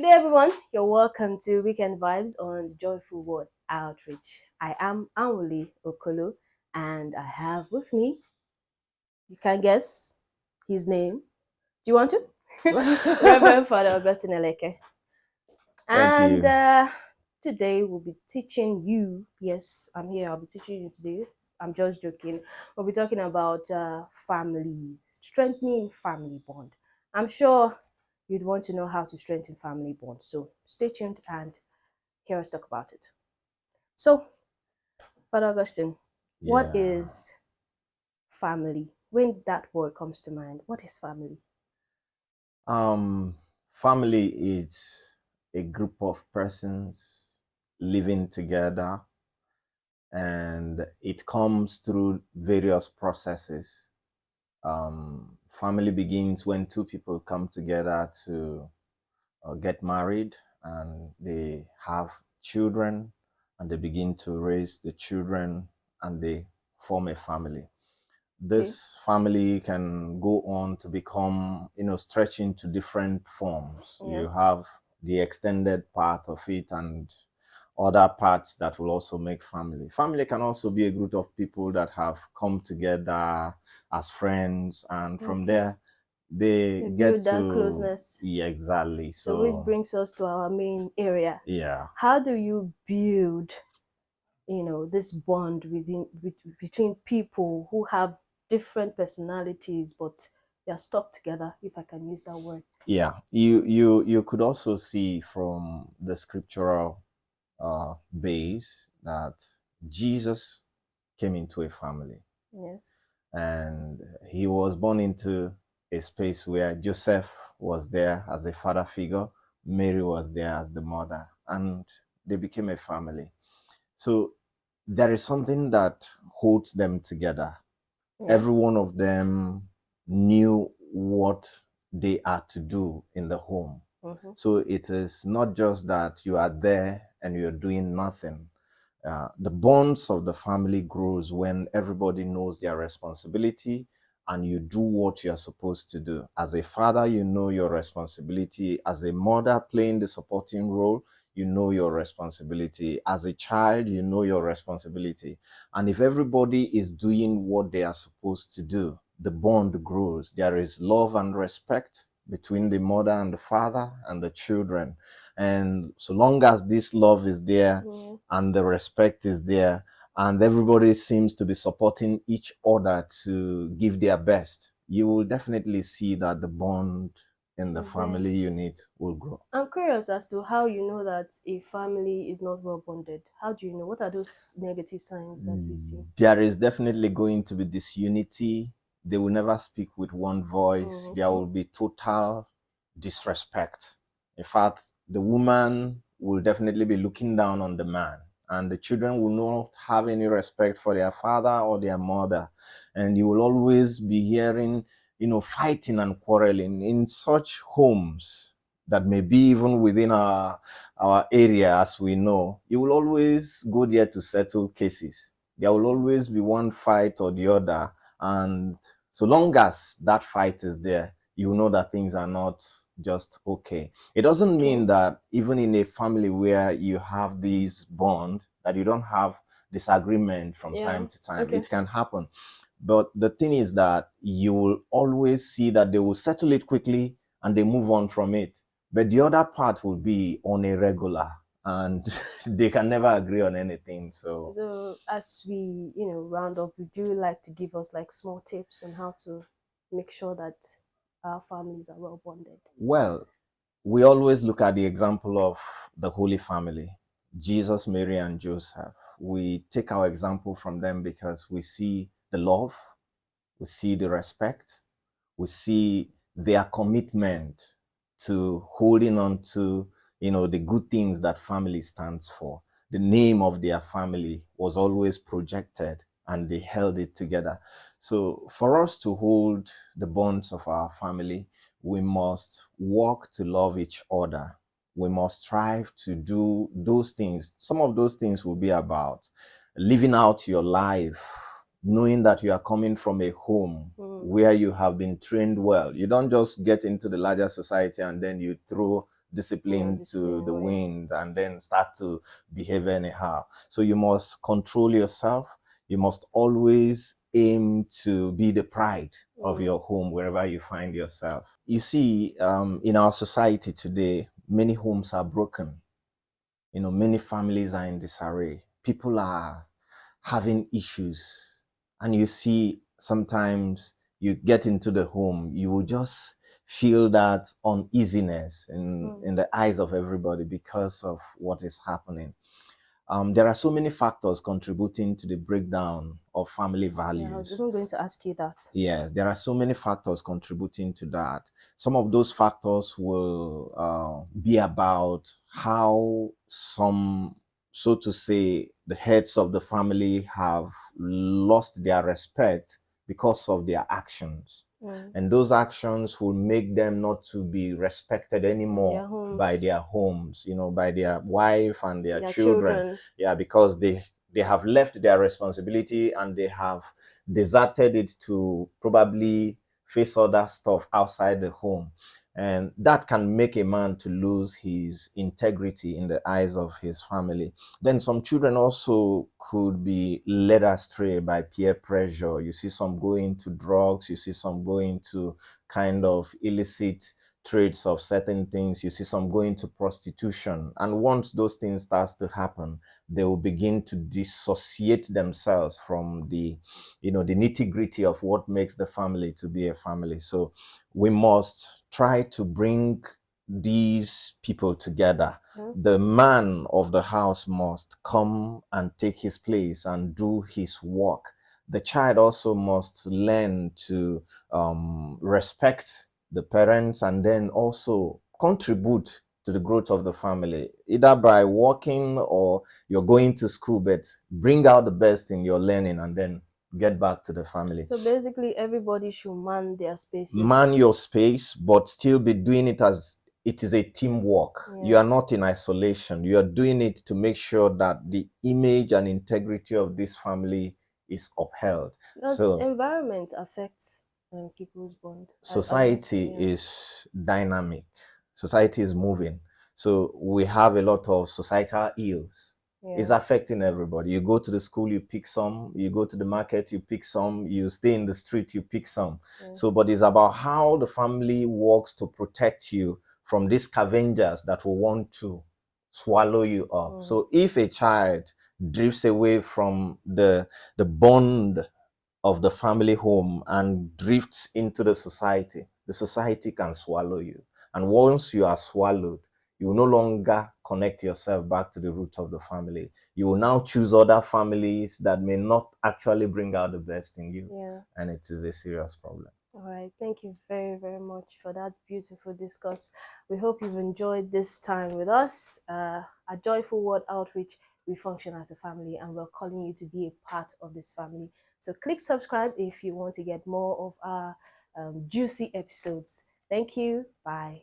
Good day, everyone. You're welcome to Weekend Vibes on Joyfulword Outreach. I am Anwuli Okolo, and I have with me, you can guess his name. Do you want to? Reverend Father Augustine Eleke. Thank And you. today we'll be teaching you. Yes, I'm here. I'll be teaching you today. I'm just joking. We'll be talking about family, strengthening family bond. I'm sure you'd want to know how to strengthen family bond. So stay tuned and hear us talk about it. So, Father Augustine, what Yeah. is family? When that word comes to mind, what is family? Um, Family is a group of persons living together, and it comes through various processes. Family begins when two people come together to get married, and they have children, and they begin to raise the children, and they form a family. Okay. This family can go on to become, stretch into different forms. Yeah. You have the extended part of it and other parts that will also make family. Family can also be a group of people that have come together as friends, and from Okay. there they We get build that to, closeness. yeah, exactly. So, which So, brings us to our main area. yeah. How do you build, this bond between people who have different personalities, but they are stuck together, if I can use that word? Yeah, you could also see from the scriptural base that Jesus came into a family, Yes. and he was born into a space where Joseph was there as a father figure, Mary was there as the mother, and they became a family. So there is something that holds them together. Yeah. Every one of them knew what they are to do in the home. Mm-hmm. So it is not just that you are there and you're doing nothing. The bonds of the family grows when everybody knows their responsibility and you do what you're supposed to do. As a father, you know your responsibility. As a mother playing the supporting role, you know your responsibility. As a child, you know your responsibility. And if everybody is doing what they are supposed to do, the bond grows. There is love and respect between the mother and the father and the children. And so long as this love is there, Yeah. and the respect is there, and everybody seems to be supporting each other to give their best, you will definitely see that the bond in the Is there? family unit will grow. I'm curious as to how you know that a family is not well bonded. How do you know? What are those negative signs that you see? There is definitely going to be disunity. They will never speak with one voice. There Okay. will be total disrespect. In fact, the woman will definitely be looking down on the man, and the children will not have any respect for their father or their mother. And you will always be hearing, fighting and quarreling in such homes that may be even within our area. As we know, you will always go there to settle cases. There will always be one fight or the other, and so long as that fight is there, you know that things are not just okay. It doesn't Okay. mean that even in a family where you have this bond, that you don't have disagreement from Yeah. time to time. Okay. It can happen. But the thing is that you will always see that they will settle it quickly and they move on from it. But the other part will be on a regular, and they can never agree on anything. So, So as we, round up, would you like to give us like small tips on how to make sure that our families are well bonded? well, we always look at the example of the Holy Family, Jesus, Mary, and Joseph. We take our example from them because we see the love, we see the respect, we see their commitment to holding on to, the good things that family stands for. The name of their family was always projected and they held it together. So for us to hold the bonds of our family, we must work to love each other. We must strive to do those things. Some of those things will be about living out your life, knowing that you are coming from a home where you have been trained well. You don't just get into the larger society and then you throw discipline to discipline the way. wind and then start to behave anyhow. So you must control yourself. You must always aim to be the pride of your home wherever you find yourself. You see, in our society today, many homes are broken. Many families are in disarray. People are having issues. And you see, sometimes you get into the home, you will just feel that uneasiness in the eyes of everybody because of what is happening. There are so many factors contributing to the breakdown of family Yeah, I was values. even going to ask you that. Yes, there are so many factors contributing to that. Some of those factors will be about how some, so to say, the heads of the family have lost their respect because of their actions. And those actions will make them not to be respected In their anymore by homes, their homes, by their wife and their their children. children. Yeah, because they have left their responsibility and they have deserted it to probably face other stuff outside the home. And that can make a man to lose his integrity in the eyes of his family. Then some children also could be led astray by peer pressure. You see some going to drugs, you see some going to kind of illicit traits of certain things, you see some going to prostitution. And once those things starts to happen, they will begin to dissociate themselves from the nitty-gritty of what makes the family to be a family. So we must try to bring these people together. The man of the house must come and take his place and do his work. The child also must learn to respect the parents and then also contribute to the growth of the family, either by working or you're going to school, but bring out the best in your learning and then get back to the family. So basically, everybody should man their spaces. Man your space, but still be doing it as it is a teamwork. You are not in isolation. You are doing it to make sure that the image and integrity of this family is upheld. Does environment affect people's bond? Society is dynamic. Society is moving. So we have a lot of societal ills. It's affecting everybody. You go to the school, you pick some. You go to the market, you pick some. You stay in the street, you pick some. So, but it's about how the family works to protect you from these scavengers that will want to swallow you up. So if a child drifts away from the bond of the family home and drifts into the society can swallow you. And once you are swallowed, you will no longer connect yourself back to the root of the family. You will now choose other families that may not actually bring out the best in you. And it is a serious problem. All right. Thank you very, very much for that beautiful discourse. We hope you've enjoyed this time with us. At Joyful Word Outreach, we function as a family and we're calling you to be a part of this family. So click subscribe if you want to get more of our juicy episodes. Thank you. Bye.